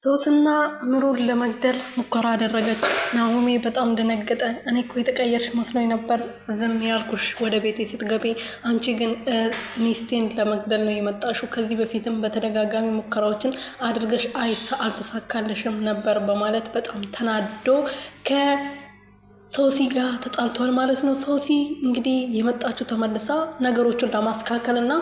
ሶስና ምሩን ለመግደል ሙከራ አደረገች። ናሆሜ በጣም ደነገጠ። እኔ እኮ የተቀየርሽ መስሎኝ ነበር ዝም ያልኩሽ ወደ ቤቴ ስትገቢ፣ አንቺ ግን ሚስቴን ለመግደል ነው የመጣሽው። ከዚህ በፊትም በተደጋጋሚ ሙከራዎችን አድርገሽ አልተሳካልሽም ነበር በማለት በጣም ተናዶ ሶሲ ጋር ተጣልቷል ማለት ነው። ሶሲ እንግዲህ የመጣችው ተመልሳ ነገሮችን ለማስተካከል እና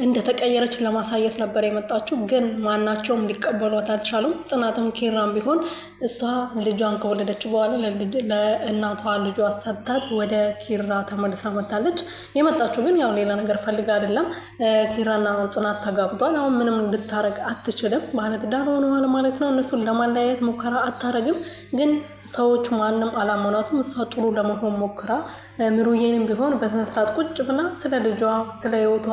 እንደተቀየረች ለማሳየት ነበር የመጣችው። ግን ማናቸውም ሊቀበሏት አልቻሉም። ጽናትም ኪራም ቢሆን እሷ ልጇን ከወለደች በኋላ ለእናቷ ልጇ ሰጥታት ወደ ኪራ ተመልሳ መታለች። የመጣችው ግን ያው ሌላ ነገር ፈልጋ አይደለም። ኪራና ጽናት ተጋብቷል። አሁን ምንም ልታረግ አትችልም። ባለትዳር ሆነዋል ማለት ነው። እነሱን ለማለያየት ሙከራ አታረግም። ግን ሰዎች ማንም አላመኗትም። እሷ ጥሩ ለመሆን ሞክራ ምሩዬንም ቢሆን በስነስርዓት ቁጭ ብላ ስለ ልጇ ስለ ህይወቷ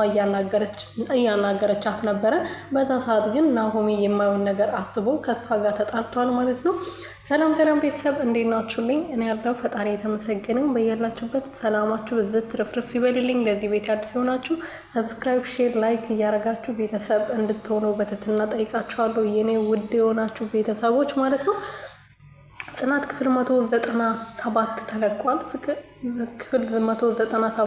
እያናገረቻት ነበረ። በዛ ሰዓት ግን ናሆሜ የማየውን ነገር አስቦ ከእሷ ጋር ተጣልቷል ማለት ነው። ሰላም ሰላም ቤተሰብ እንዴት ናችሁልኝ? እኔ ያለው ፈጣሪ የተመሰገነው። በያላችሁበት ሰላማችሁ ብዝት ትርፍርፍ ይበልልኝ። ለዚህ ቤት አዲስ የሆናችሁ ሰብስክራይብ፣ ሼር፣ ላይክ እያረጋችሁ ቤተሰብ እንድትሆኑ በትህትና ጠይቃችኋለሁ። የኔ ውድ የሆናችሁ ቤተሰቦች ማለት ነው። ጽናት ክፍል 197 ተለቋል። ክፍል 197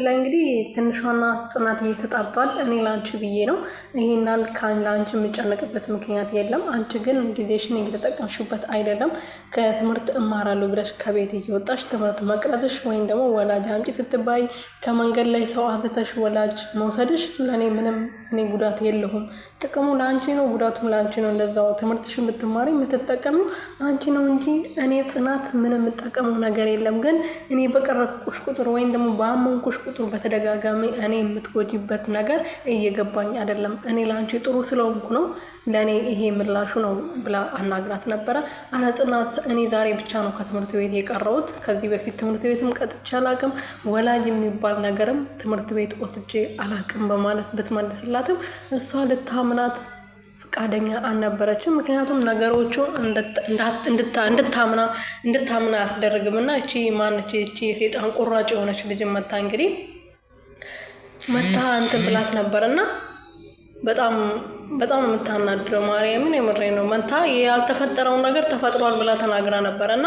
ላይ እንግዲህ ትንሿና ጽናት እየተጣርቷል። እኔ ላንቺ ብዬ ነው ይሄናል ለአንቺ የምጨነቅበት ምክንያት የለም። አንቺ ግን ጊዜሽን እየተጠቀምሽበት አይደለም። ከትምህርት እማራለሁ ብለሽ ከቤት እየወጣሽ ትምህርት መቅረትሽ ወይም ደግሞ ወላጅ አምጪ ስትባይ ከመንገድ ላይ ሰው አዝተሽ ወላጅ መውሰድሽ ለእኔ ምንም ጉዳት የለውም። ጥቅሙ ለአንቺ ነው፣ ጉዳቱም ለአንቺ ነው። እንደዛው ትምህርትሽን ብትማሪ የምትጠቀሚው አንቺ ነው እንጂ እኔ ጽናት ምንም የምጠቀመው ነገር የለም። ግን እኔ በቀረብኩሽ ቁጥር ወይም ደግሞ በአመንኩሽ ቁጥር በተደጋጋሚ እኔ የምትጎጂበት ነገር እየገባኝ አይደለም። እኔ ለአንቺ ጥሩ ስለሆንኩ ነው፣ ለእኔ ይሄ ምላሹ ነው ብላ አናግራት ነበረ። አለ ጽናት እኔ ዛሬ ብቻ ነው ከትምህርት ቤት የቀረሁት። ከዚህ በፊት ትምህርት ቤትም ቀጥቼ አላቅም፣ ወላጅ የሚባል ነገርም ትምህርት ቤት ወስጄ አላቅም በማለት ብትመልስላትም እሷ ልታምናት ፈቃደኛ አልነበረችም። ምክንያቱም ነገሮቹ እንድታምና አያስደርግም። እና እቺ ማነች እቺ የሴጣን ቁራጭ የሆነች ልጅ መታ እንግዲህ እንትን ብላት ነበርና በጣም የምታናድረው ማርያምን የምሬ ነው። መንታ ያልተፈጠረውን ነገር ተፈጥሯል ብላ ተናግራ ነበር። እና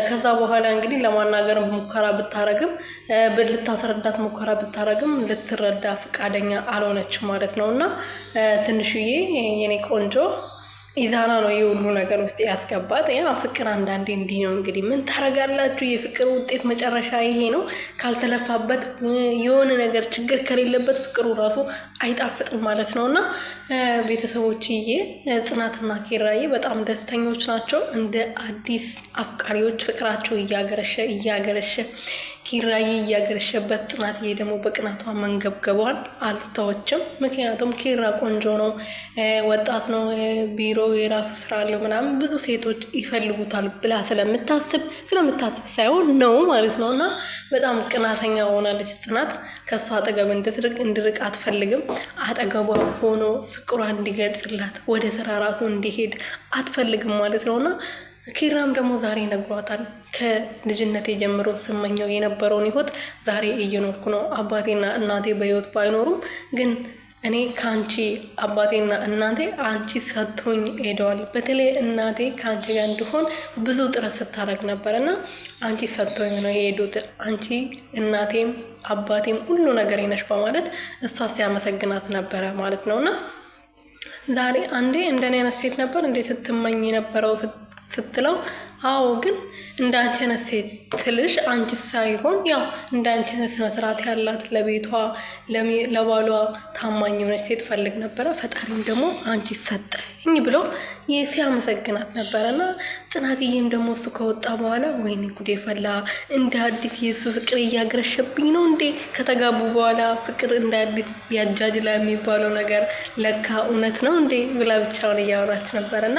ከዛ በኋላ እንግዲህ ለማናገር ሙከራ ብታረግም ልታስረዳት ሙከራ ብታረግም ልትረዳ ፈቃደኛ አልሆነች ማለት ነው። እና ትንሽዬ የኔ ቆንጆ ኢዛና ነው የሁሉ ነገር ውስጥ ያስገባት። ያ ፍቅር አንዳንዴ እንዲህ ነው እንግዲህ ምን ታረጋላችሁ። የፍቅር ውጤት መጨረሻ ይሄ ነው። ካልተለፋበት የሆነ ነገር ችግር ከሌለበት ፍቅሩ ራሱ አይጣፍጥም ማለት ነው። እና ቤተሰቦችዬ ጽናትና ኪራዬ በጣም ደስተኞች ናቸው። እንደ አዲስ አፍቃሪዎች ፍቅራቸው እያገረሸ ኪራዬ እያገረሸበት፣ ጽናትዬ ደግሞ በቅናቷ መንገብገቧን አልተወችም። ምክንያቱም ኪራ ቆንጆ ነው፣ ወጣት ነው፣ ቢሮ የራሱ ስራ አለው ምናምን ብዙ ሴቶች ይፈልጉታል ብላ ስለምታስብ ሳይሆን ነው ማለት ነው። እና በጣም ቅናተኛ ሆናለች ጽናት። ከሷ አጠገብ እንድርቅ አትፈልግም። አጠገቧ ሆኖ ፍቅሯ እንዲገልጽላት ወደ ስራ ራሱ እንዲሄድ አትፈልግም ማለት ነው። እና ኪራም ደግሞ ዛሬ ነግሯታል። ከልጅነቴ ጀምሮ ስመኘው የነበረውን ህይወት ዛሬ እየኖርኩ ነው። አባቴና እናቴ በህይወት ባይኖሩም ግን እኔ ከአንቺ አባቴና እናቴ አንቺ ሰጥቶኝ ሄደዋል። በተለይ እናቴ ከአንቺ ጋር እንድሆን ብዙ ጥረት ስታደርግ ነበር እና አንቺ ሰጥቶኝ ነው የሄዱት። አንቺ እናቴም አባቴም ሁሉ ነገር ነሽ በማለት እሷ ሲያመሰግናት ነበረ ማለት ነው። እና ዛሬ አንዴ እንደኔ አይነት ሴት ነበር እንዴ ስትመኝ የነበረው ስትለው፣ አዎ ግን እንዳንቺ አይነት ሴት ስልሽ አንቺ ሳይሆን ያው እንዳንቺ አይነት ስነ ስርዓት ያላት ለቤቷ ለባሏ ታማኝ የሆነች ሴት ፈልግ ነበረ። ፈጣሪም ደግሞ አንቺ ሰጠኝ ብሎ ሲያመሰግናት ነበረና ጽናትዬም ደግሞ እሱ ከወጣ በኋላ ወይኔ ጉዴ ፈላ፣ እንደ አዲስ የሱ ፍቅር እያገረሸብኝ ነው እንዴ? ከተጋቡ በኋላ ፍቅር እንደ አዲስ ያጃጅላ የሚባለው ነገር ለካ እውነት ነው እንዴ ብላ ብቻውን እያወራች ነበረና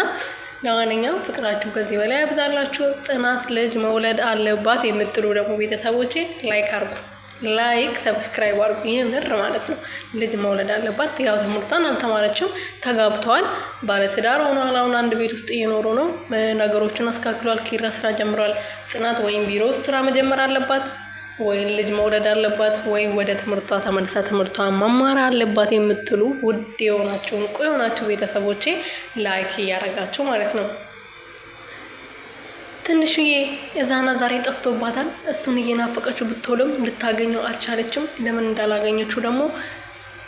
ለማንኛውም ፍቅራችሁ ከዚህ በላይ ያብዛላችሁ። ጽናት ልጅ መውለድ አለባት የምትሉ ደግሞ ቤተሰቦቼ ላይክ ሰብስክራይብ አድርጉ። የምር ማለት ነው ልጅ መውለድ አለባት። ያው ትምህርቷን አልተማረችም፣ ተጋብተዋል፣ ባለትዳር ሆነዋል። አሁን አንድ ቤት ውስጥ እየኖሩ ነው። ነገሮችን አስካክሏል። ኪራ ስራ ጀምሯል። ጽናት ወይም ቢሮ ስራ መጀመር አለባት ወይ ልጅ መውለድ አለባት ወይ ወደ ትምህርቷ ተመልሳ ትምህርቷን መማር አለባት የምትሉ ውድ የሆናችሁ እንቁ የሆናችሁ ቤተሰቦቼ ላይክ እያደረጋችሁ ማለት ነው። ትንሽዬ እዛና ዛሬ ጠፍቶባታል። እሱን እየናፈቀችው ብትውልም ልታገኘው አልቻለችም። ለምን እንዳላገኘችው ደግሞ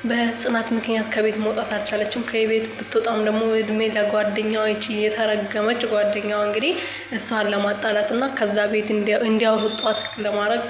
በጽናት ምክንያት ከቤት መውጣት አልቻለችም። ከቤት ብትወጣም ደግሞ እድሜ ለጓደኛዋ የተረገመች ጓደኛዋ እንግዲህ እሷን ለማጣላት እና ከዛ ቤት እንዲያወጧት ለማድረግ